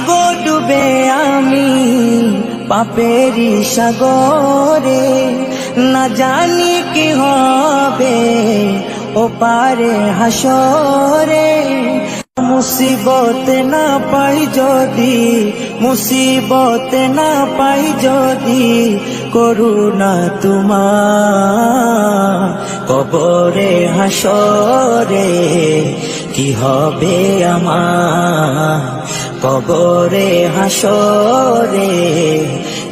গো ডুবে আমি পাপেরি সাগরে, না জানি কি হবে ও পারে হাসরে। মুসিবত না পাই যদি, মুসিবত না পাই যদি, করুণা তোমার কবরে হাসরে কি হবে আমার, কবরে হাসরে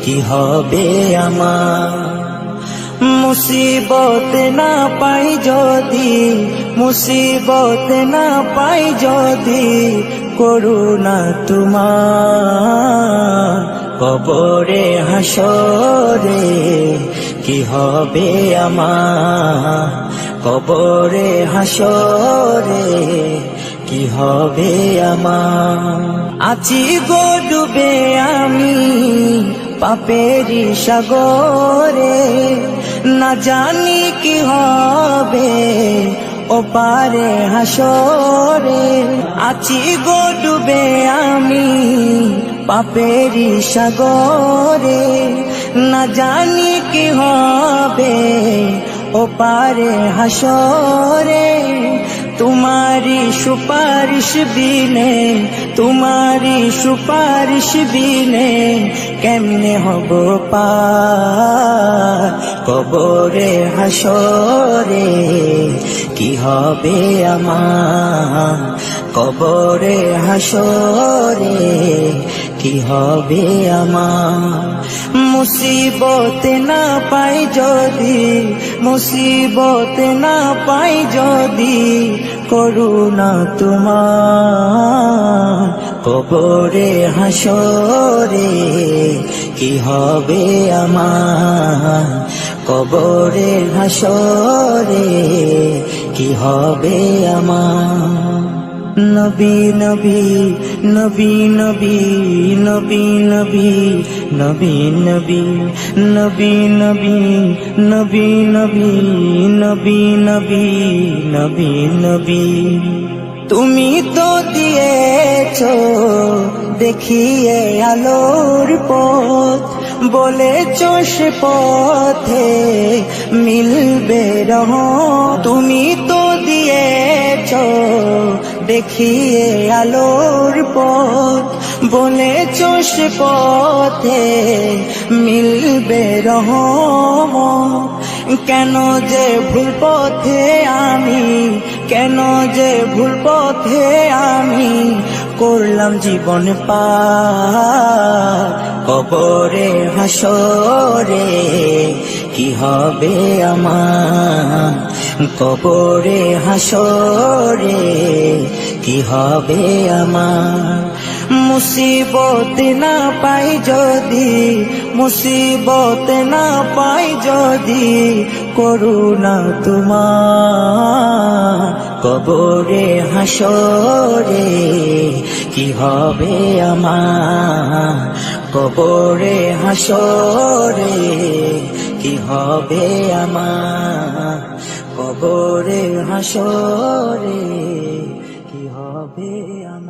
কি হবে আমার। মুসিবত না পাই যদি, মুসিবত না পাই যদি, করুণা তোমার কবরে হাসরে কি হবে আমার, কবরে হাসরে কি হবে আমার। আছি গো ডুবে আমি পাপেরি সাগরে, না জানি কি হবে ও পারে হাসরে। আছি গো ডুবে আমি পাপেরি সাগরে, না জানি কি হবে ও পারে হাসরে। तुम्हारी सुपारिश बिने, तुम्हारी सुपारिश बिने केमने हबो पार कबरे हासरे की हबे आमार, कबरे हासरे की हबे आमार। मुसीबत ना पाई जदि, मुसीबत ना पाई जदि, করুণা তোমার কবরে হাসরে কি হবে আমার, কবরে হাসরে কি হবে আমার। নবী নবী নবী নবী নবী নবী নবী নবী নবী নবী নবী নবী নবী নবী নবী নবী। তুমি তো দিয়েছো দেখিয়ে আলোর পথ, বলেছো সে পথে মিলবে রহমত। তুমি তো দিয়েছো দেখিয়ে আলোর পথ, বলেছো সে পথে মিলবে রহমত। কেন যে ভুল পথে আমি, কেন যে ভুল পথে আমি করলাম জীবন পার কবরে হাসরে কি হবে আমার, কবরে হাসরে কি হবে আমার। মুসিবত না পাই যদি, মুসিবত না পাই যদি, করুণা তোমার কবরে হাসরে কি হবে আমার, কবরে হাসরে কি হবে আমার, কবরে হাসরে কি হবে আমার।